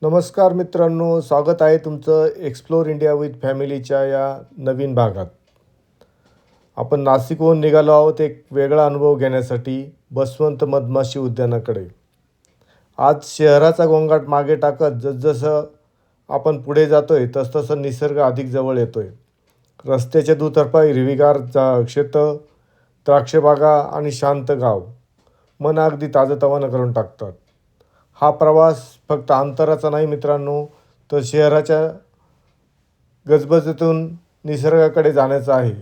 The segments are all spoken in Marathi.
नमस्कार मित्रांनो, स्वागत आहे तुमचं एक्सप्लोर इंडिया विथ फॅमिलीच्या या नवीन भागात. आपण नाशिकहून निघालो आहोत एक वेगळा अनुभव घेण्यासाठी बसवंत मधमाशी उद्यानाकडे. आज शहराचा गोंगाट मागे टाकत जसजसं आपण पुढे जातोय तसतसं निसर्ग अधिक जवळ येतोय. रस्त्याच्या दुतर्फा हिरवीगार क्षेत्र, द्राक्षबागा आणि शांत गाव मन अगदी ताजंतवानं करून टाकतात. हा प्रवास फक्त अंतराचा नाही मित्रांनो, तर शहराच्या गजबजीतून निसर्गाकडे जाण्याचा आहे.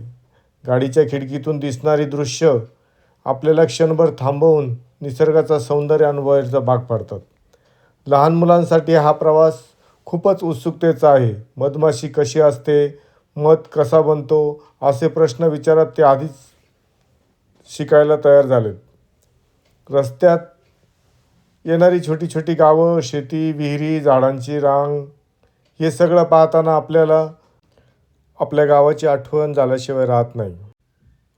गाडीच्या खिडकीतून दिसणारी दृश्य आपल्याला क्षणभर थांबवून निसर्गाचा सौंदर्य अनुभवायचा भाग पाडतात. लहान मुलांसाठी हा प्रवास खूपच उत्सुकतेचा आहे. मधमाशी कशी असते, मध कसा बनतो असे प्रश्न विचारत ते आधीच शिकायला तयार झालेत. रस्त्यात येणारी छोटी छोटी गावं, शेती, विहिरी, झाडांची रांग हे सगळं पाहताना आपल्याला आपल्या गावाची आठवण झाल्याशिवाय राहत नाही.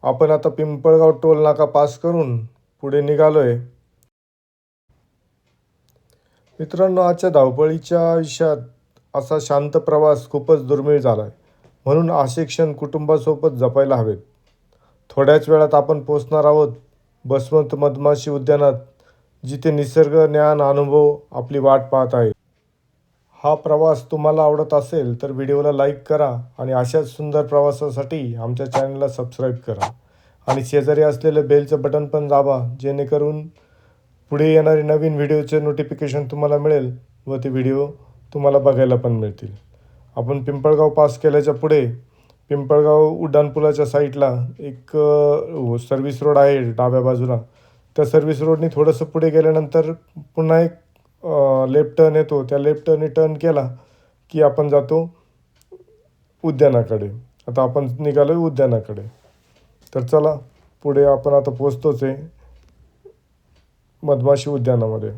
आपण आता पिंपळगाव टोल नाका पास करून पुढे निघालो आहे. मित्रांनो, आजच्या धावपळीच्या आयुष्यात असा शांत प्रवास खूपच दुर्मिळ झाला आहे. म्हणून असे क्षण कुटुंबासोबत जपायला हवेत. थोड्याच वेळात आपण पोचणार आहोत बसवंत मधमाशी उद्यानात, जिथे निसर्ग, ज्ञान, अनुभव आपली वाट पाहत आहे. हा प्रवास तुम्हाला आवडत असेल तर व्हिडिओला लाईक करा आणि अशाच सुंदर प्रवासासाठी आमच्या चॅनलला सबस्क्राईब करा आणि शेजारी असलेलं बेलचं बटन पण दाबा, जेणेकरून पुढे येणारे नवीन व्हिडिओचे नोटिफिकेशन तुम्हाला मिळेल व ते व्हिडिओ तुम्हाला बघायला पण मिळतील. आपण पिंपळगाव पास केल्याच्या पुढे पिंपळगाव उड्डाणपुलाच्या साईडला एक सर्व्हिस रोड आहे डाव्या बाजूला. त्या सर्व्हिस रोडनी थोडंसं पुढे गेल्यानंतर पुन्हा एक लेफ्ट टर्न येतो. त्या लेफ्ट टर्नने टर्न केला की आपण जातो उद्यानाकडे. आता आपण निघालो आहे उद्यानाकडे. तर चला, पुढे आपण आता पोचतोच आहे मधमाशी उद्यानामध्ये.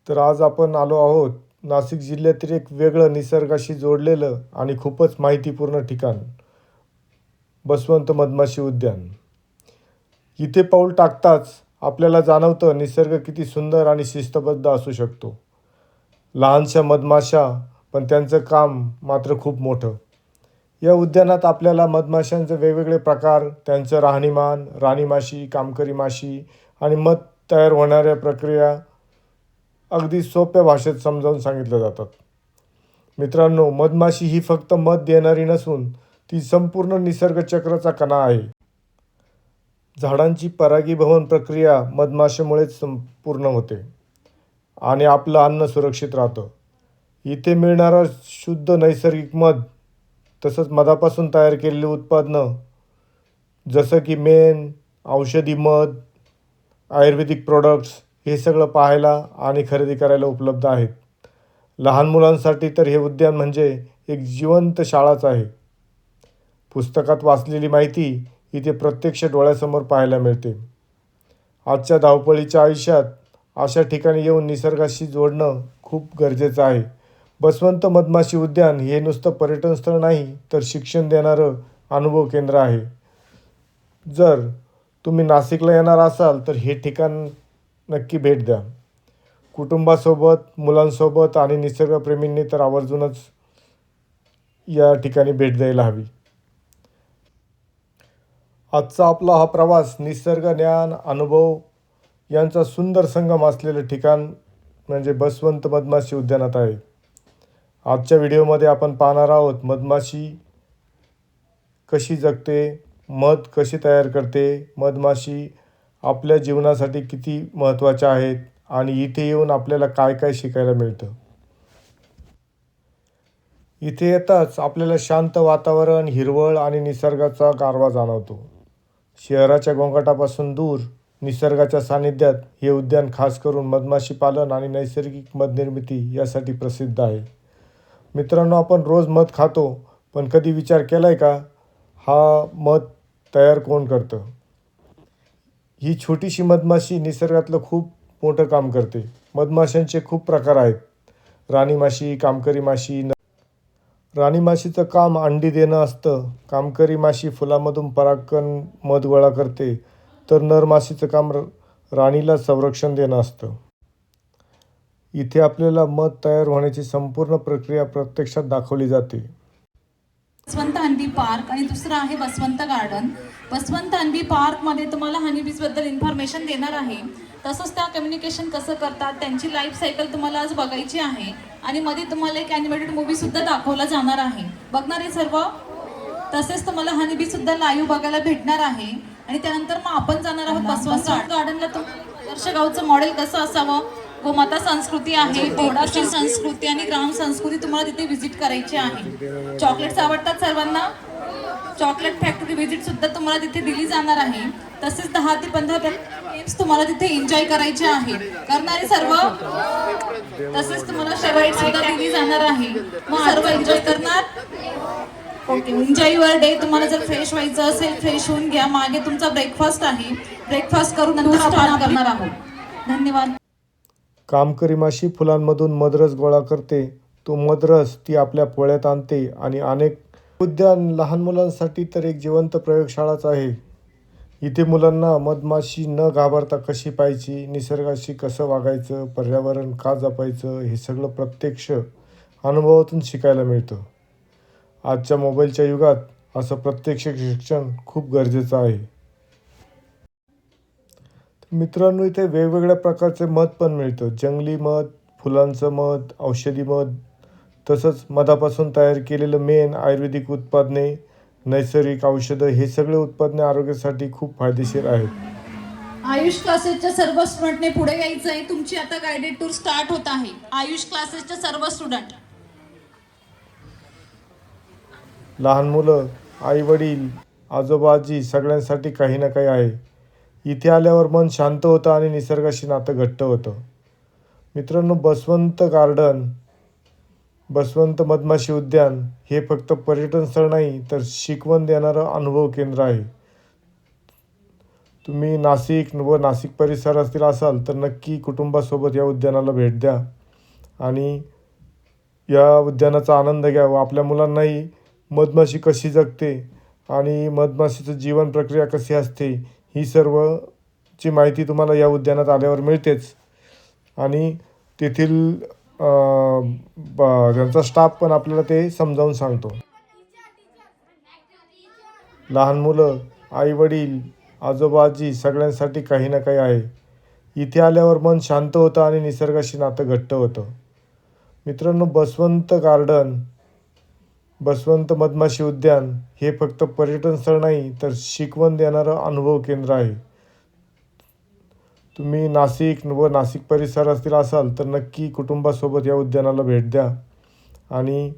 तर आज आपण आलो आहोत नाशिक जिल्ह्यातील एक वेगळं निसर्गाशी जोडलेलं आणि खूपच माहितीपूर्ण ठिकाण, बसवंत मधमाशी उद्यान. इथे पाऊल टाकताच आपल्याला जाणवतं निसर्ग किती सुंदर आणि शिस्तबद्ध असू शकतो. लहानशा मधमाशा, पण त्यांचं काम मात्र खूप मोठं. या उद्यानात आपल्याला मधमाशांचे वेगवेगळे प्रकार, त्यांचं राहणीमान, राणी माशी, कामकरी माशी आणि मध तयार होणाऱ्या प्रक्रिया अगदी सोप्या भाषेत समजावून सांगितल्या जातात. मित्रांनो, मधमाशी ही फक्त मध देणारी नसून ती संपूर्ण निसर्गचक्राचा कणा आहे. झाडांची परागीभवन प्रक्रिया मधमाशीमुळेच संपूर्ण होते आणि आपलं अन्न सुरक्षित राहतं. इथे मिळणारं शुद्ध नैसर्गिक मध, तसंच मधापासून तयार केलेली उत्पादनं जसं की मेण, औषधी मध, आयुर्वेदिक प्रोडक्ट्स हे सगळं पाहायला आणि खरेदी करायला उपलब्ध आहेत. लहान मुलांसाठी तर हे उद्यान म्हणजे एक जिवंत शाळाच आहे. पुस्तकात वाचलेली माहिती इथे प्रत्यक्ष डोळ्यासमोर पाहायला मिळते. आजच्या धावपळीच्या आयुष्यात अशा ठिकाणी येऊन निसर्गाशी जोडणं खूप गरजेचं आहे. बसवंत मधमाशी उद्यान हे नुसतं पर्यटन स्थळ नाही, तर शिक्षण देणारं अनुभव केंद्र आहे. जर तुम्ही नाशिकला येणार असाल तर हे ठिकाण नक्की भेट द्या. कुटुंबासोबत, मुलांसोबत आणि निसर्गप्रेमींनी तर आवर्जूनच या ठिकाणी भेट द्यायला हवी. आजचा आपला हा प्रवास निसर्ग, ज्ञान, अनुभव यांचा सुंदर संगम असलेलं ठिकाण म्हणजे बसवंत मधमाशी उद्यानात आहे. आजच्या व्हिडिओमध्ये आपण पाहणार आहोत मधमाशी कशी जगते, मध कशी तयार करते, मधमाशी आपल्या जीवनासाठी किती महत्त्वाच्या आहेत आणि इथे येऊन आपल्याला काय काय शिकायला मिळतं. इथे येताच आपल्याला शांत वातावरण, हिरवळ आणि निसर्गाचा गारवा जाणवतो. शहराच्या गोंगाटापासून दूर निसर्गाच्या सानिध्यात हे उद्यान खास करून मधमाशी पालन आणि नैसर्गिक मध निर्मिती यासाठी प्रसिद्ध आहे. मित्रांनो, आपण रोज मध खातो, पण कधी विचार केला आहे का हा मध तयार कोण करतं? ही छोटीशी मधमाशी निसर्गातलं खूप मोठं काम करते. मधमाशांचे खूप प्रकार आहेत. राणी माशी, कामकरी माशी. राणी माशीचं काम अंडी देणं असतं. कामकरी माशी फुलामधून परागकण मध गोळा करते, तर नर माशीचं काम राणीला संरक्षण देणं असतं. इथे आपल्याला मध तयार होण्याची संपूर्ण प्रक्रिया प्रत्यक्षात दाखवली जाते. बसवंत हनी पार्क आणि दुसरं आहे बसवंत गार्डन. बसवंत हनी पार्कमध्ये तुम्हाला हनीबीजबद्दल इन्फॉर्मेशन देणार आहे. तसंच त्या कम्युनिकेशन कसं करतात त्यांची लाईफ सायकल तुम्हाला आज बघायची आहे. आणि मध्ये तुम्हाला एक ॲनिमेटेड मूवीसुद्धा दाखवला जाणार आहे. बघणार आहे सर्व. तसेच तुम्हाला हनीबीसुद्धा लाईव्ह बघायला भेटणार आहे. आणि त्यानंतर मग आपण जाणार आहोत बसवंत गार्डनला. आदर्श गावचं मॉडेल कसं असावं, गोमाता संस्कृती आहे, घोडाची संस्कृती आणि ग्राम संस्कृती तुम्हाला तिथे व्हिजिट करायची आहे. चॉकलेट्स आवडतात सर्वांना. चॉकलेट फॅक्टरी व्हिजिट सुद्धा तुम्हाला तिथे दिली जाणार आहे. तसेच 10 ते 15 गेम्स तुम्हाला तिथे एन्जॉय करायचे आहे. करणारे सर्व. तसेच तुम्हाला शेवाईट सुद्धा दिली जाणार आहे. मग सर्व एन्जॉय करणार. Okay, enjoy your day. तुम्हाला जर फ्रेश व्हायचं असेल फ्रेश होऊन घ्या. मागे तुमचा ब्रेकफास्ट आहे. ब्रेकफास्ट करून नंतर आपण करणार आहोत. धन्यवाद. कामकरी माशी फुलांमधून मदरस गोळा करते. तो मदरस ती आपल्या पोळ्यात आणते आणि अनेक उद्यान लहान मुलांसाठी तर एक जिवंत प्रयोगशाळाच आहे. इथे मुलांना मधमाशी न घाबरता कशी पाहायची, निसर्गाशी कसं वागायचं, पर्यावरण का जपायचं हे सगळं प्रत्यक्ष अनुभवातून शिकायला मिळतं. आजच्या मोबाईलच्या युगात असं प्रत्यक्ष शिक्षण खूप गरजेचं आहे. मित्रांनो, इथे वेगवेगळ्या प्रकारचे मध पण मिळतं. जंगली मध, फुलांचं मध, औषधी मध, तसंच मधापासून तयार केलेलं मेण, आयुर्वेदिक उत्पादने, नैसर्गिक औषधं हे सगळे उत्पादने आरोग्यासाठी खूप फायदेशीर आहेत. आयुष क्लासेसच्या सर्व स्टुडंटने पुढे यायचं आहे. तुमची आता गाइडेड टूर स्टार्ट होत आहे. आयुष क्लासेसच्या सर्व स्टुडंट. लहान मुलं, आई वडील, आजोबा आजी सगळ्यांसाठी काही ना काही आहे. इथे आल्यावर मन शांत होतं आणि निसर्गाशी नातं घट्ट होतं. मित्रांनो, बसवंत गार्डन, बसवंत मधमाशी उद्यान हे फक्त पर्यटन स्थळ नाही तर शिकवण देणारं अनुभव केंद्र आहे. तुम्ही नाशिक व नाशिक परिसरातील असाल तर नक्की कुटुंबासोबत या उद्यानाला भेट द्या आणि या उद्यानाचा आनंद घ्या व आपल्या मुलांनाही मधमाशी कशी जगते आणि मधमाशीचं जीवन प्रक्रिया कशी असते ही सर्वची माहिती तुम्हाला या उद्यानात आल्यावर मिळतेच. आणि तेथील त्यांचा स्टाफ पण आपल्याला ते समजावून सांगतो. लहान मुलं, आई वडील, आजोबा आजी सगळ्यांसाठी काही ना काही आहे. इथे आल्यावर मन शांत होतं आणि निसर्गाशी नातं घट्ट होतं. मित्रांनो, बसवंत गार्डन, बसवंत मधमाशी उद्यान हे फक्त पर्यटन स्थळ नाही तर शिकवण देणारं अनुभव केंद्र आहे. तुम्ही नाशिक व नाशिक परिसरातील असाल तर नक्की कुटुंबासोबत या उद्यानाला भेट द्या आणि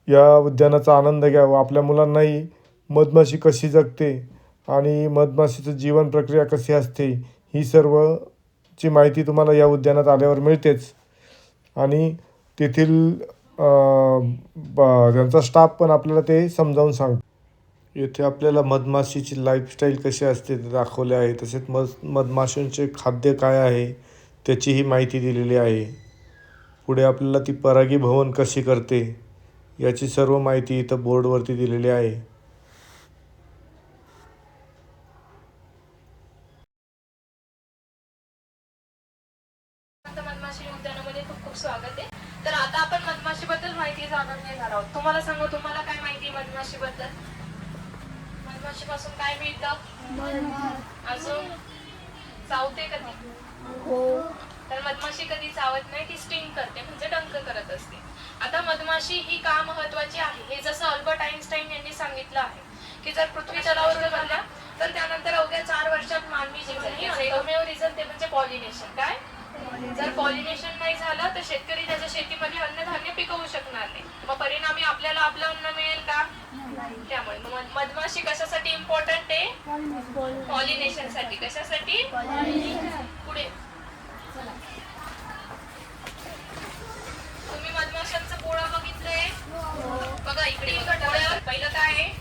या उद्यानाचा आनंद घ्या व आपल्या मुलांनाही मधमाशी कशी जगते आणि मधमाशीचं जीवन प्रक्रिया कशी असते ही सर्वची माहिती तुम्हाला या उद्यानात आल्यावर मिळतेच. आणि तेथील त्यांचा स्टाफ पण आपल्याला ते समजावून सांगतो. येथे आपल्याला मधमाशीची लाईफस्टाईल कशी असते ते दाखवले आहे. तसेच मधमाशांचे खाद्य काय आहे त्याचीही माहिती दिलेली आहे. पुढे आपल्याला ती परागीभवन कशी करते याची सर्व माहिती इथं बोर्डवरती दिलेली आहे. मधमाशी उद्यानामध्ये खूप खूप स्वागत आहे. तर आता आपण मधमाशीबद्दल माहिती जाणून घेणार आहोत. तुम्हाला सांगू, तुम्हाला काय माहिती आहे मधमाशीबद्दल? मधमाशीपासून काय मिळतं? अजून चावते कधी? तर मधमाशी कधी चावत नाही, ती स्टिंग करते म्हणजे डंक करत असते. आता मधमाशी ही का महत्वाची आहे हे जसं अल्बर्ट आइन्स्टाईन यांनी सांगितलं आहे की जर पृथ्वी जलावर झाल्या तर त्यानंतर अवघ्या 4 वर्षात मानवी जीवन आणि एकमेव रिझन ते म्हणजे पॉलिनेशन. काय? जर पॉलिनेशन नाही झालं तर शेतकरी त्याच्या शेतीमध्ये अन्नधान्य पिकवू शकणार नाही. मग परिणामी आपल्याला आपलं अन्न मिळेल का? त्यामुळे मधमाशी कशासाठी इम्पॉर्टंट आहे? पॉलिनेशन साठी. कशासाठी? पुढे तुम्ही मधमाशांचं पोळं बघितलंय बघा. इकडे पहिलं काय आहे?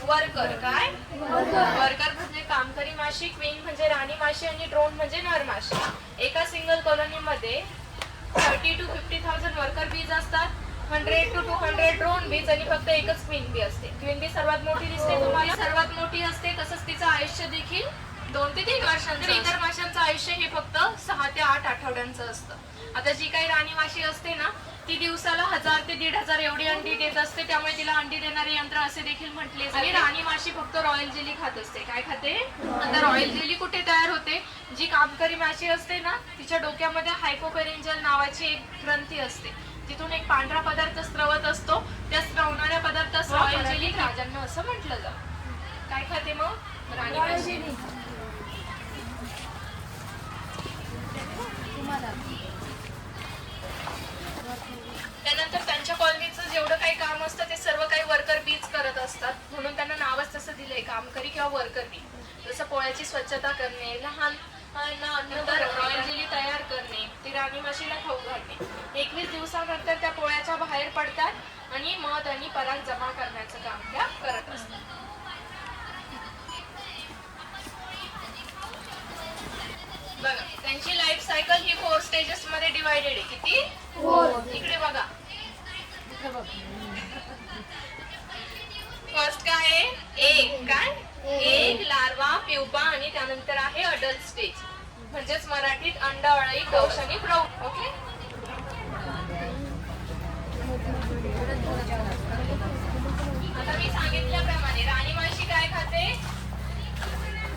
वर्कर. काय? वर्कर म्हणजे कामकरी माशी, क्वीन म्हणजे राणी माशी आणि ड्रोन म्हणजे नर माशी. एका सिंगल कॉलनीमध्ये 30 to 50,000 वर्कर बीज असतात, 100 to 200 ड्रोन बीज आणि फक्त एकच क्वीन बी असते. क्वीन बी सर्वात मोठी दिसते तुम्हाला, सर्वात मोठी असते. तसंच तिचं आयुष्य देखील 2 ते 3 वर्षांचं. इतर माशांचं आयुष्य हे फक्त 6 ते 8 आठवड्यांचं असतं. आता जी काही राणी माशी असते ना, ती दिवसाला 1000 ते 1500 एवढी अंडी देत असते, त्यामुळे तिला अंडी देणारे यंत्र असे देखील म्हटले जाते. आणि राणी माशी फक्त रॉयल जेली खात असते. काय खाते? आता रॉयल जेली कुठे तयार होते? जी कामकरी माशी असते ना, तिच्या डोक्यामध्ये हायपोपेरिंजल नावाची एक ग्रंथी असते. तिथून एक पांढरा पदार्थ स्त्रवत असतो. त्या स्त्रवणाऱ्या पदार्थास रॉयल जेली राजांना असं म्हटलं जातं. काय खाते मग राणी माशी? त्यानंतर त्यांच्या कॉलनीचं जेवढं काही काम असतं ते सर्व काही वर्कर बीज करत असतात, म्हणून त्यांना नावच तसं दिलंय, कामकरी किंवा वर्कर बी. जसं पोळ्याची स्वच्छता करणे, लहान नंतर रॉयल जेली तयार करणे, ती राणी माशीला खाऊ घालणे. 21 दिवसानंतर त्या पोळ्याच्या बाहेर पडतात आणि मध आणि पराग जमा करण्याचं काम त्या करत असतात. बघा, त्यांची लाईफ सायकल ही 4 स्टेजेस मध्ये डिवायडेड आहे. किती? 4. इकडे बघा. फर्स्ट काय आहे? एग, लार्वा, प्युपा आणि त्यानंतर आहे अडल्ट स्टेज, म्हणजेच मराठीत अंडा, अळई, कोश आणि प्रौढ. ओके. आता मी सांगितल्याप्रमाणे राणी माशी काय खाते?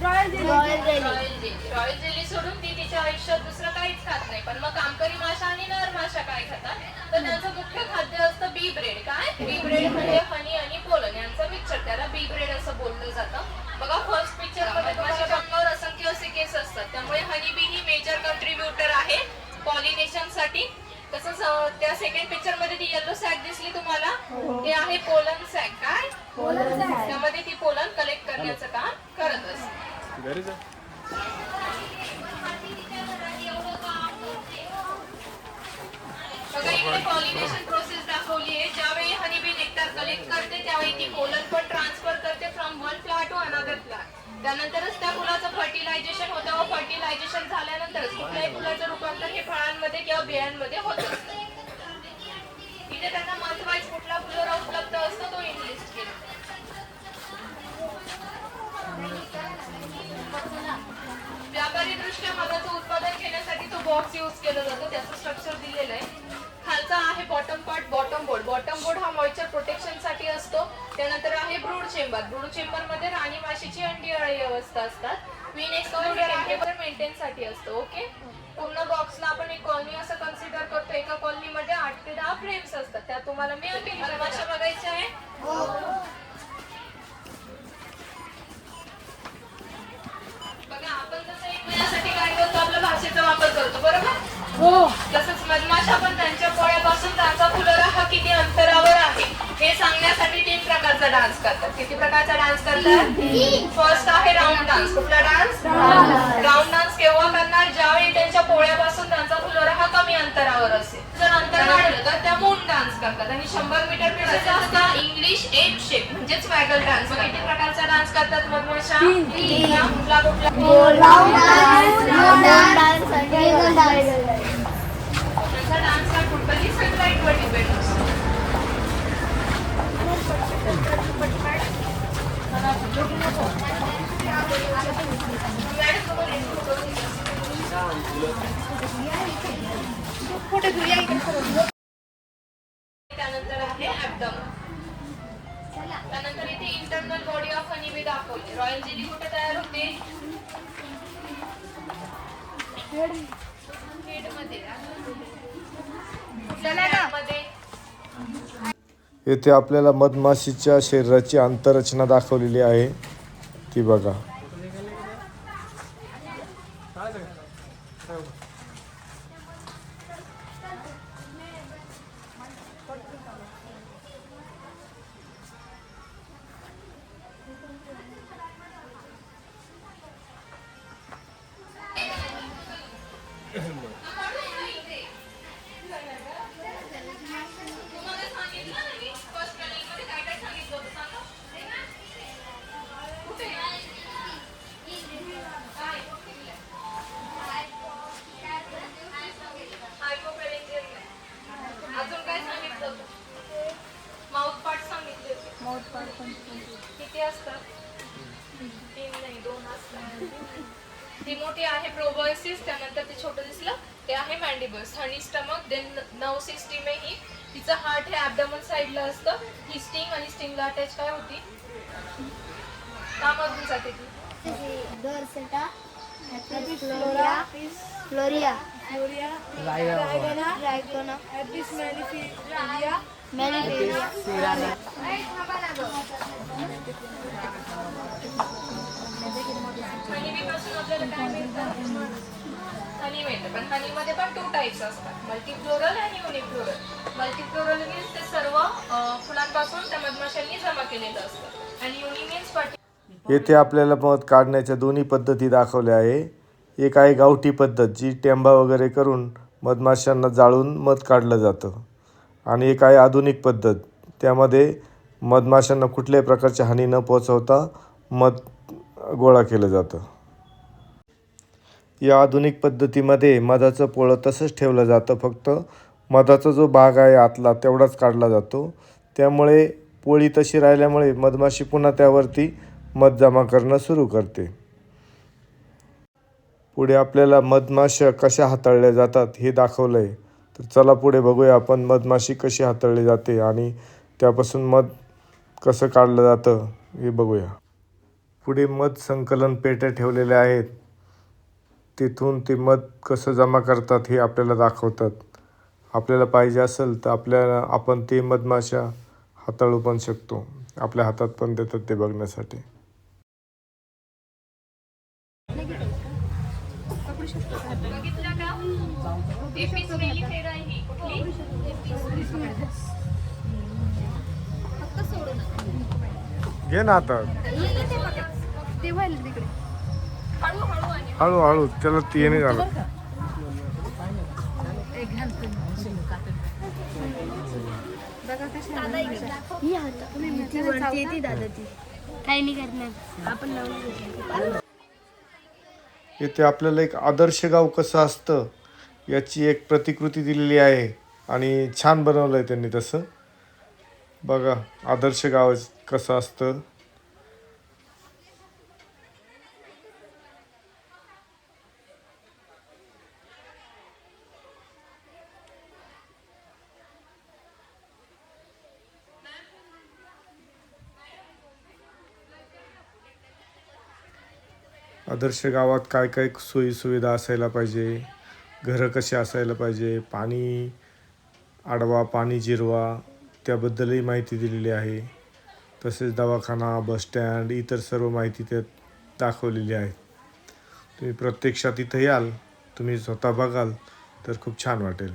रॉयल जेली सोडून ती तिच्या आयुष्यात दुसरं काहीच खात नाही. पण मग कामकरी माशा आणि नर माशा काय खातात? तर त्यांचं मुख्य खाद्य असतं बी ब्रेड. काय? बी ब्रेड म्हणजे हनी आणि पोलन यांचं मिक्सचर, त्याला बी ब्रेड असं बोललं जातं. बघा, फर्स्ट पिक्चर मध्ये तुम्हाला अंगावर असंख्य असे केस असतात, त्यामुळे हनी बी ही मेजर कंट्रीब्युटर आहे पॉलिनेशन साठी. तसंच त्या सेकंड पिक्चर मध्ये ती येलो सॅक दिसली तुम्हाला, ते आहे पोलन सॅक. काय? त्यामध्ये ती पोलन कलेक्ट करण्याचं काम करत असते. बघा, इकडे पॉलिनेशन प्रोसेस दाखवली आहे. ज्यावेळी हनीबी नेक्टर कलेक्ट करते त्यावेळी ती पोलन पण ट्रान्सफर करते from one flower to another flower. त्यानंतरच त्या फुलाचं फर्टिलायझेशन होतं व फर्टिलायझेशन झाल्यानंतरच कुठल्याही फुलाचं रूपांतर हे फळांमध्ये किंवा बियांमध्ये होत असतं. इथे त्यांना मंथ वाईज कुठला फुलोरा उपलब्ध असतो तो इनलिस्ट केला. व्यापारी दृष्ट्या मधाचं उत्पादन घेण्यासाठी तो बॉक्स यूज केला जातो. त्याचं स्ट्रक्चर दिलेलं आहे. खालचा आहे bottom part, bottom board. Bottom board हा मॉइश्चर प्रोटेक्शन साठी असतो. त्यानंतर आहे ब्रूड चेंबर. ब्रूड चेंबर मध्ये राणी माशीची अंडी अळी अवस्था असतात. क्वीन एक्सक्लुडर टेम्परेचर मेंटेन साठी असतो. ओके. पूर्ण बॉक्सला आपण एक कॉलनी असं कन्सिडर करतो. एका कॉलनीमध्ये 8 ते 10 फ्रेम्स असतात. त्या तुम्हाला मी माशा बघायच्या आहे. बघा, आपण जसं एकमेकांसाठी काय करतो, आपल्या भाषेचा वापर करतो, बरोबर? तसंच मधमाशा पण त्यांच्या पोळ्यापासून त्यांचा फुलोरा हा किती अंतरावर आहे हे सांगण्यासाठी 3 प्रकारचा डान्स करतात. किती प्रकारचा डान्स करतात? फर्स्ट आहे राऊंड डान्स. कुठला डान्स? राऊंड डान्स केव्हा करणार? ज्यावेळी त्यांच्या पोळ्यापासून त्यांचा फुलोरा हा कमी अंतरावर असेल. जर अंतर वाढलं तर त्या मून डान्स करतात. आणि 100 मीटर पेक्षा जास्त इंग्लिश एप शेप म्हणजेच वॅगल डान्स. किती प्रकारचा डान्स करतात मधमाशा? कुठला त्यांचा डान्स हा टोटली सनलाईट वर डिपेंड असतो. त्यानंतर आहे ऍबडोमेन. त्यानंतर इथे इंटरनल बॉडी ऑफ हनीबी दाखवली. रॉयल जेली कुठे तयार होते? हेडमध्ये. येथे आपल्याला मधमाशीच्या शरीराची आंतररचना दाखवलेली आहे, ती बघा. मॅन्डिबल्स, हनी स्टमक, देन नर्व सिस्टीम आहे ही. तिचं हार्ट हे ॲबडमन साईडला असतं. ही स्टिंग आणि स्टिंगला अटॅच काय होती, कामधून जाते ती. Dorsata, flora, फ्लोरिया, रायगोना, मेलिफेरिया. हनीबी पासून आपल्याला काय मिळतं, हनी मिळतं. पण हनीमध्ये पण 2 टाईप्स असतात, मल्टीफ्लोरल आणि युनिफ्लोरल. मल्टीफ्लोरल मीन्स ते सर्व फुलांपासून त्या मधमाशांनी जमा केलेलं असतं, आणि युनि मीन्स येथे आपल्याला मध काढण्याच्या दोन्ही पद्धती दाखवल्या आहे. एक आहे गावठी पद्धत, जी टेंबा वगैरे करून मधमाशांना जाळून मध काढलं जातं. आणि एक आहे आधुनिक पद्धत, त्यामध्ये मधमाशांना कुठल्याही प्रकारची हानी न पोचवता मध गोळा केलं जातं. या आधुनिक पद्धतीमध्ये मधाचं पोळं तसंच ठेवलं जातं, फक्त मधाचा जो भाग आहे आतला तेवढाच काढला जातो. त्यामुळे पोळी तशी राहिल्यामुळे मधमाशी पुन्हा त्यावरती मध जमा करणं सुरू करते. पुढे आपल्याला मधमाशा कशा हाताळल्या जातात हे दाखवलं आहे. तर चला पुढे बघूया आपण मधमाशी कशी हाताळली जाते आणि त्यापासून मध कसं काढलं जातं हे बघूया. पुढे मध संकलन पेट्या ठेवलेल्या आहेत, तिथून ते मध कसं जमा करतात हे आपल्याला दाखवतात. आपल्याला पाहिजे असेल तर आपण ते मधमाशा हाताळू पण शकतो, आपल्या हातात पण देतात ते बघण्यासाठी. बघितलं का, एपिस मेलिफेरा आहे ही. कुठली, फक्त सोडू नका. घे ना आता, ते व्हायला तिकडे. हळूहळू आणि हळूहळू, त्याला ते नाही झालं. ही हात ती वरती येते दादा, ती काही नाही करणार. आपण लावून घेऊ. येथे आपल्याला एक आदर्श गाव कसं असतं याची एक प्रतिकृती दिलेली आहे आणि छान बनवलं आहे त्यांनी तसं. बघा आदर्श गाव कसं असतं. आदर्श गावात काय काय सोयीसुविधा असायला पाहिजे, घरं कशी असायला पाहिजे, पाणी आडवा पाणी जिरवा त्याबद्दलही माहिती दिलेली आहे. तसेच दवाखाना, बसस्टँड, इतर सर्व माहिती त्यात दाखवलेली आहे. तुम्ही प्रत्यक्षात इथं याल, तुम्ही स्वतः बघाल तर खूप छान वाटेल.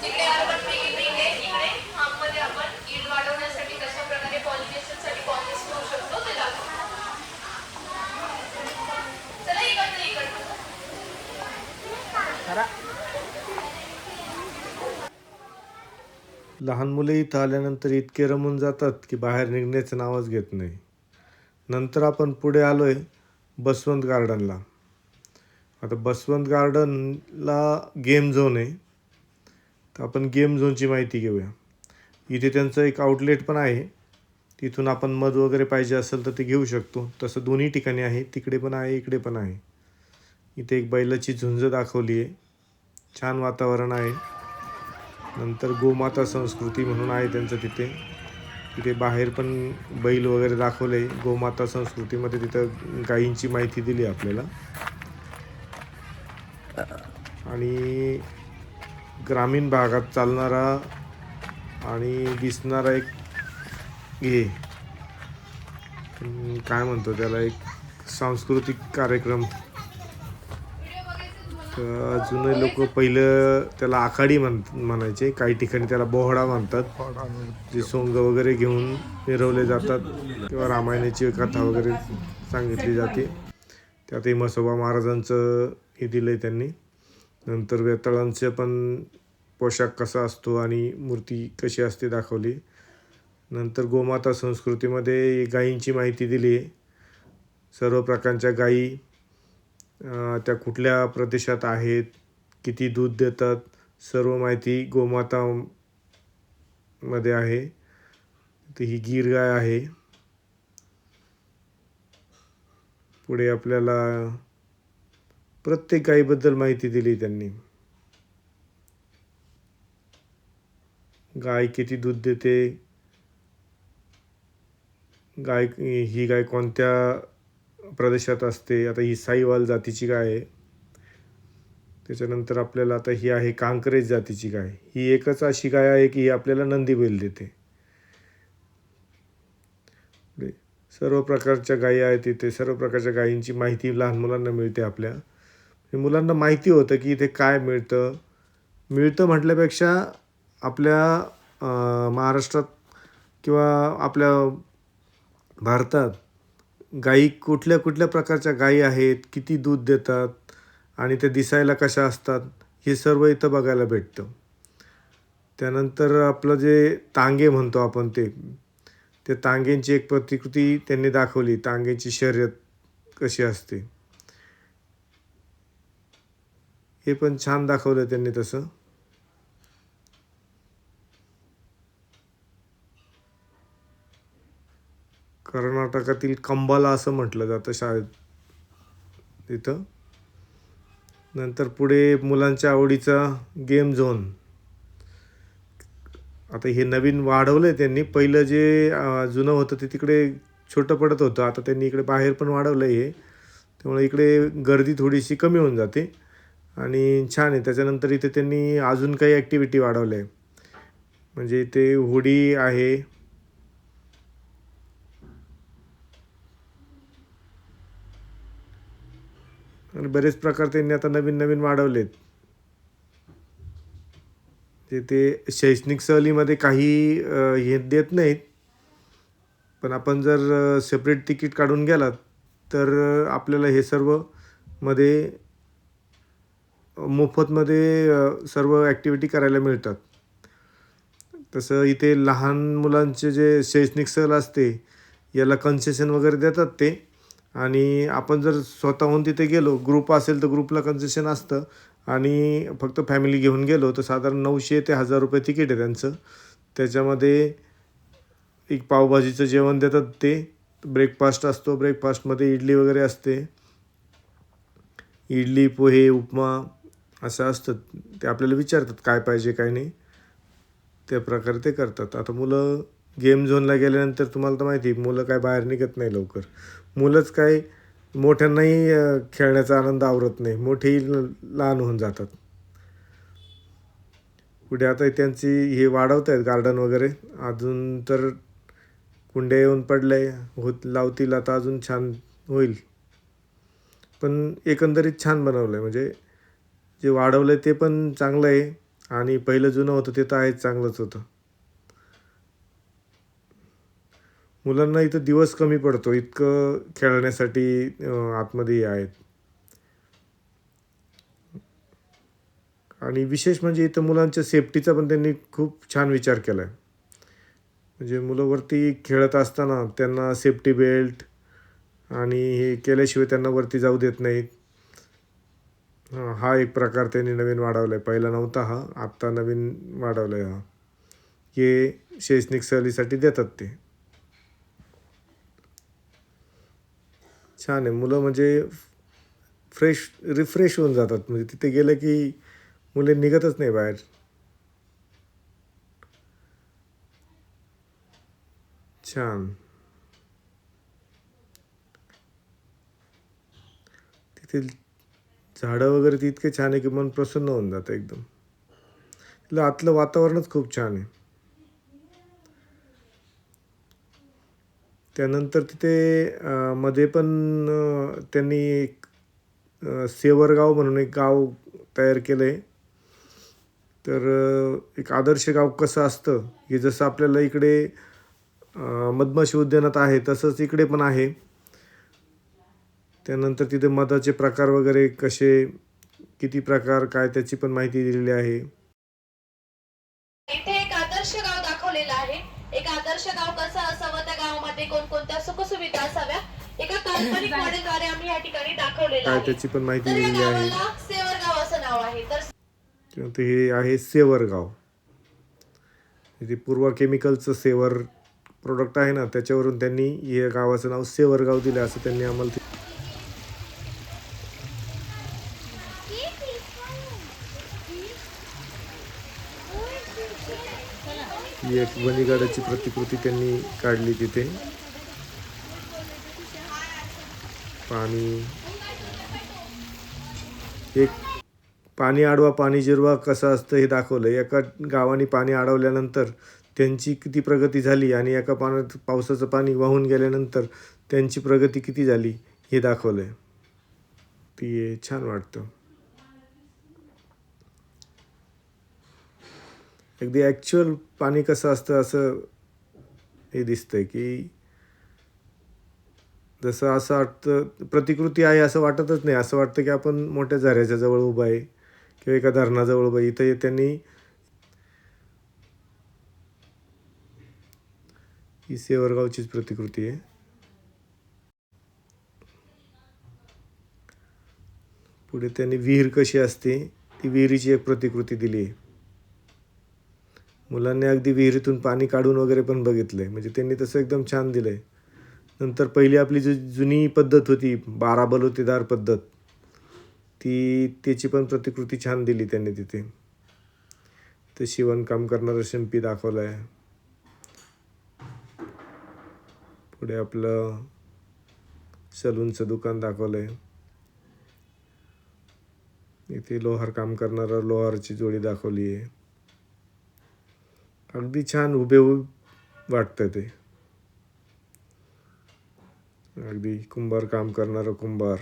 इकडे आपण इकडे फार्ममध्ये आपण ईल्ड वाढवण्यासाठी कशा प्रकारे पॉलिनेशनसाठी कॉलनीज ठेवू शकतो ते दाखवतो. चला इकडनं. लहान मुले इथं आल्यानंतर इतके रमून जातात की बाहेर निघण्याचं नावच घेत नाही. नंतर आपण पुढे आलो आहे बसवंत गार्डनला. आता बसवंत गार्डनला गेम झोन आहे, तर आपण गेम झोनची माहिती घेऊया. इथे त्यांचं एक आउटलेट पण आहे, तिथून आपण मध वगैरे पाहिजे असेल तर ते घेऊ शकतो. तसं दोन्ही ठिकाणी आहे, तिकडे पण आहे इकडे पण आहे. इथे एक बैलाची झुंज दाखवली आहे, छान वातावरण आहे. नंतर गोमाता संस्कृती म्हणून आहे त्यांचं तिथे बाहेर पण बैल वगैरे दाखवले. गोमाता संस्कृतीमध्ये तिथं गायींची माहिती दिली आपल्याला. आणि ग्रामीण भागात चालणारा आणि दिसणारा एक हे काय म्हणतो त्याला, एक सांस्कृतिक कार्यक्रम. तर जुने लोक पहिलं त्याला आखाडी म्हणायचे, काही ठिकाणी त्याला बोहडा म्हणतात. जे सोंग वगैरे घेऊन मिरवले जातात किंवा रामायणाची कथा वगैरे सांगितली जाते. त्यातही म्हसोबा महाराजांचं हे दिलं आहे त्यांनी. नंतर वेताळांचे पण पोशाख कसा असतो आणि मूर्ती कशी असते दाखवली. नंतर गोमाता संस्कृतीमध्ये गायींची माहिती दिली आहे. सर्व प्रकारच्या गायी, त्या कुठल्या प्रदेशात आहेत, किती दूध देतात, सर्व माहिती गोमाता मध्ये आहे. तर ही गीर गाय आहे. पुढे आपल्याला प्रत्येक गायीबद्दल माहिती दिली त्यांनी. गाय किती दूध देते, ही गाय कोणत्या प्रदेशात असते. आता ही साईवाल जातीची गाय आहे. त्याच्यानंतर आपल्याला आता ही आहे कांकरेज जातीची गाय. ही एकच अशी गाय आहे की ही आपल्याला नंदी बैल देते. सर्व प्रकारच्या गायी आहेत इथे. सर्व प्रकारच्या गायींची माहिती लहान मुलांना मिळते. आपल्या मुलांना माहिती होतं की इथे काय मिळतं म्हटल्यापेक्षा आपल्या महाराष्ट्रात किंवा आपल्या भारतात गायी कुठल्या कुठल्या प्रकारच्या गायी आहेत, किती दूध देतात आणि ते दिसायला कशा असतात, हे सर्व इथं बघायला भेटतं. त्यानंतर आपलं जे तांगे म्हणतो आपण ते तांग्यांची एक प्रतिकृती त्यांनी दाखवली. तांग्यांची शर्यत कशी असते हे पण छान दाखवलं त्यांनी तसं. कर्नाटकातील कंबाला असं म्हटलं जातं शाळेत तिथं. नंतर पुढे मुलांच्या आवडीचा गेम झोन. आता हे नवीन वाढवलं आहे त्यांनी. पहिलं जे जुनं होतं ते तिकडे छोटं पडत होतं. आता त्यांनी इकडे बाहेर पण वाढवलं आहे. त्यामुळे इकडे गर्दी थोडीशी कमी होऊन जाते आणि छान आहे. त्याच्यानंतर इथे त्यांनी अजून काही ॲक्टिव्हिटी वाढवल्या आहे. म्हणजे इथे होडी आहे, आणि बरेच प्रकार त्यांनी आता नवीन नवीन वाढवलेत. ते शैक्षणिक सहलीमध्ये काही हे देत नाहीत, पण आपण जर सेपरेट तिकीट काढून गेलात तर आपल्याला हे सर्व मध्ये मोफतमध्ये सर्व ॲक्टिव्हिटी करायला मिळतात. तसं इथे लहान मुलांचे जे शैक्षणिक सहल असते याला कन्सेशन वगैरे देतात ते. आणि आपण जर स्वतःहून तिथे गेलो, ग्रुप असेल तर ग्रुपला कन्सेशन असतं, आणि फक्त फॅमिली घेऊन गेलो तर साधारण 900 ते 1000 रुपये तिकीट आहे त्यांचं. त्याच्यामध्ये एक पावभाजीचं जेवण देतात ते. ब्रेकफास्ट असतो. ब्रेकफास्टमध्ये इडली वगैरे असते. इडली, पोहे, उपमा असं असतं. ते आपल्याला विचारतात काय पाहिजे काय नाही, त्या प्रकारे ते करतात. आता मुलं गेम झोनला गेल्यानंतर तुम्हाला तर माहिती आहे मुलं काय बाहेर निघत नाही लवकर. मुलंच काय, मोठ्यांनाही खेळण्याचा आनंद आवरत नाही, मोठेही लहान होऊन जातात. पुढे आता त्यांची हे वाढवत आहेत गार्डन वगैरे. अजून तर कुंड्या येऊन पडल्या लावतील आता, अजून छान होईल. पण एकंदरीत छान बनवलं आहे. म्हणजे जे वाढवलं आहे ते पण चांगलं आहे, आणि पहिलं जुनं होतं ते तर आहेच, चांगलंच होतं. मुलांना इथं दिवस कमी पडतो इतकं खेळण्यासाठी आतमध्ये आहेत. आणि विशेष म्हणजे इथं मुलांच्या सेफ्टीचा पण त्यांनी खूप छान विचार केला आहे. म्हणजे मुलं वरती खेळत असताना त्यांना सेफ्टी बेल्ट आणि हे केल्याशिवाय त्यांना वरती जाऊ देत नाहीत. हा एक प्रकार त्यांनी नवीन वाढवला आहे. पहिला नव्हता हा, आत्ता नवीन वाढवला आहे हा. हे शैक्षणिक सहलीसाठी देतात ते. छान आहे. मुलं म्हणजे रिफ्रेश होऊन जातात. म्हणजे तिथे गेलं की मुले निघतच नाही बाहेर. छान. तिथे झाडं वगैरे ती इतके छान आहे की मन प्रसन्न होऊन जातं एकदम. तिथलं आतलं वातावरणच खूप छान आहे. त्यानंतर तिथे मध्ये पण त्यांनी एक सेवरगाव म्हणून एक गाव तयार केलं आहे. तर एक आदर्श गाव कसं असतं की जसं आपल्याला इकडे मधमाशी उद्यानात आहे तसंच इकडे पण आहे. त्यानंतर तिथे मधाचे प्रकार वगैरे कसे, किती प्रकार, काय त्याची पण माहिती दिलेली आहे. इथे एक आदर्श गाव दाखवलेलं आहे. एक आदर्श गाव कसं असावं, त्या गावामध्ये कोणकोणत्या सुखसुविधा असाव्या, एका काल्पनिक मॉडेलद्वारे आम्ही या ठिकाणी दाखवलेलं काय आहे. त्याची पण माहिती तर या दिलेली आहे. गावाला सेवरगाव असं नाव आहे. तर हे आहे सेवरगाव. ते पूर्वा केमिकलचं सेवर प्रोडक्ट आहे ना, त्याच्यावरून त्यांनी या गावाचं नाव सेवरगाव दिलं असं त्यांनी आम्हाला ही एक वनीगडाची प्रतिकृती त्यांनी काढली तिथे. पाणी एक पाणी अडवा पाणी जिरवा कसं असतं हे दाखवलं. एका गावाने पाणी अडवल्यानंतर त्यांची किती प्रगती झाली आणि एका पावसाचं पाणी वाहून गेल्यानंतर त्यांची प्रगती किती झाली हे दाखवलं आहे. ते छान वाटतं. अगदी ॲक्च्युअल पाणी कसं असतं असं हे दिसतंय की जसं असं वाटतं प्रतिकृती आहे असं वाटतच नाही. असं वाटतं की आपण मोठ्या झऱ्याच्या जवळ उभं आहे किंवा एका धरणाजवळ उभं आहे. इथं त्यांनी ही सेवरगावचीच प्रतिकृती आहे. पुढे त्यांनी विहीर कशी असते ती विहिरीची एक प्रतिकृती दिली आहे. मुलांनी अगदी विहिरीतून पाणी काढून वगैरे पण बघितलंय. म्हणजे त्यांनी तसं एकदम छान दिलंय. नंतर पहिली आपली जी जुनी पद्धत होती 12 बलुतेदार पद्धत त्याची पण प्रतिकृती छान दिली त्यांनी तिथे. ते शिवणकाम करणारं शिंपी दाखवलं आहे. पुढे आपलं सलूनचं दुकान दाखवलं आहे. इथे लोहार काम करणारं लोहारची जोडी दाखवली आहे. अगदी छान हुबेहूब वाटतं ते. अगदी कुंभार काम करणारं कुंभार.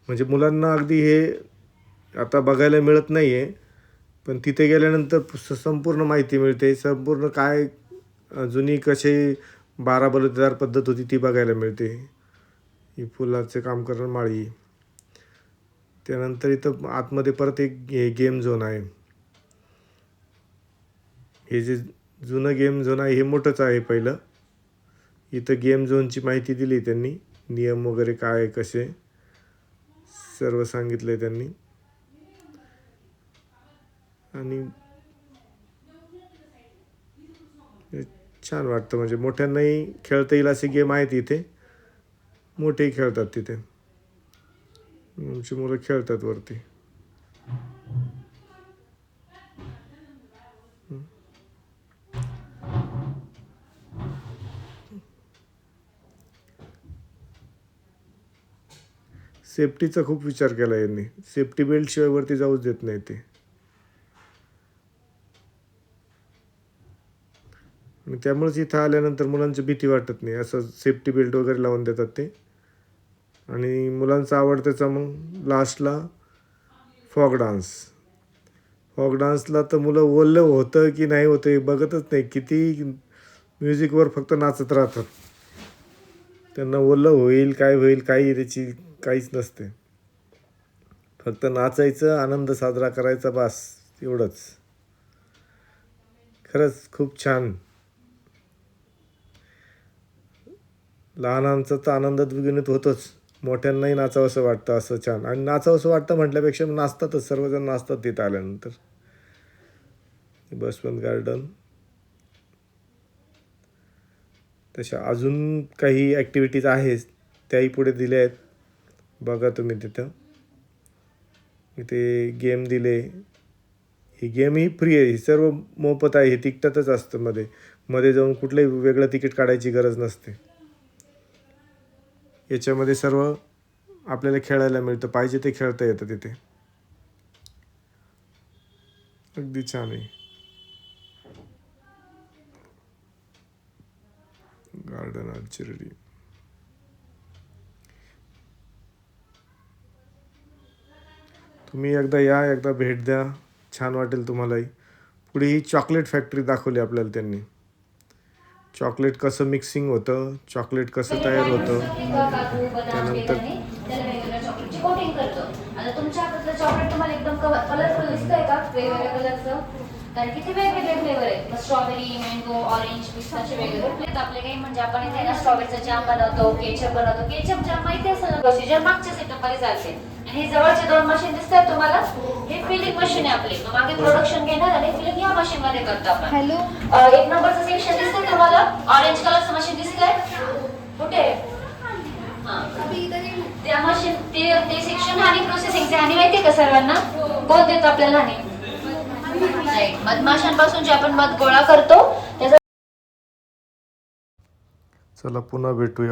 म्हणजे मुलांना अगदी हे आता बघायला मिळत नाही आहे, पण तिथे गेल्यानंतर संपूर्ण माहिती मिळते. संपूर्ण काय जुनी कशी 12 बलुतेदार पद्धत होती ती बघायला मिळते. ही फुलाचे काम करणारी माळी. त्यानंतर इथं आतमध्ये परत एक गेम झोन आहे. हे जे जुनं गेम झोन आहे हे मोठंच आहे पहिलं. इथं गेम झोनची माहिती दिली त्यांनी. नियम वगैरे काय कसे सर्व सांगितलं आहे त्यांनी. आणि छान वाटतं. म्हणजे मोठ्यांनाही खेळता येईल असे गेम आहेत इथे. मोठेही खेळतात तिथे. आमची मुलं खेळतात वरती. सेफ्टीचा खूप विचार केला यांनी. सेफ्टी बेल्ट शिवाय वरती जाऊच देत नाही ते. आणि त्यामुळेच इथं आल्यानंतर मुलांची भीती वाटत नाही. असं सेफ्टी बेल्ट वगैरे लावून देतात ते. आणि मुलांचा आवडत्याचा मग लास्टला फॉक डान्स. फॉक डान्सला तर मुलं ओलं होतं की नाही होतं हे बघतच नाही. किती म्युझिकवर फक्त नाचत राहतात. त्यांना ओलं होईल काय होईल काही त्याची काहीच नसते. फक्त नाचायचं आनंद साजरा करायचा बस एवढंच. खरंच खूप छान. लहानांचा तर आनंद द्विगुणित होतोच. मोठ्यांनाही नाचावंसं वाटतं असं छान. आणि नाचावंसं वाटतं म्हटल्यापेक्षा नाचतातच सर्वजण नाचतात तिथं आल्यानंतर. बसवंत गार्डन. तशा अजून काही ॲक्टिव्हिटीज आहेत त्याही पुढे दिल्या आहेत. बघा तुम्ही तिथं. इथे गेम दिले. ही गेम ही फ्री आहे. ही सर्व मोफत आहे. हे तिकटातच असतं. मध्ये जाऊन कुठलंही वेगळं तिकीट काढायची गरज नसते. याच्यामध्ये सर्व आपल्याला खेळायला मिळतं. पाहिजे ते खेळता येतं तिथे. अगदी छान आहे. Garden archery. तुम्ही एकदा या, एकदा भेट द्या. छान वाटेल तुम्हालाही. पुढे ही चॉकलेट फॅक्टरी दाखवली आपल्याला त्यांनी. चॉकलेट कसं मिक्सिंग होतं, चॉकलेट कसं तयार होतं. त्यानंतर कोटिंग करतो. आता तुमच्या हातातलं चॉकलेट तुम्हाला एकदम कलरफुल दिसतंय का वेगवेगळ्या कलरचं? कारण की ते वेगवेगळे फ्लेवर आहेत. स्ट्रॉबेरी, मँगो, ऑरेंज, पिस्ताचे वेगवेगळे फ्लेवर आपले काही. म्हणजे आपण इथे ना स्ट्रॉबेरीचा जाम बनवतो, केचप बनवतो. केचप जाम माहिती असेल ना प्रोसिजर, मागच्या सेटअप मध्ये चालते. आणि हे जवळचे 2 मशीन दिसतात तुम्हाला, हे फिलिंग मशीन आहे आपली. मग मागे प्रोडक्शन घेणार आणि फिलिंग या मशीन मध्ये करतो आपण. हॅलो 1 नंबरचं सेक्शन दिसतंय तुम्हाला, ऑरेंज कलरचं मशीन दिसतंय कुठे? त्या मशीन ते सेक्शन आणि प्रोसेसिंगचे आणि माहितीये का सर्वांना? कोण देतो आपल्याला? आणि मधमाशांपासून जे आपण मध गोळा करतो त्याचा. चला पुन्हा भेटूया.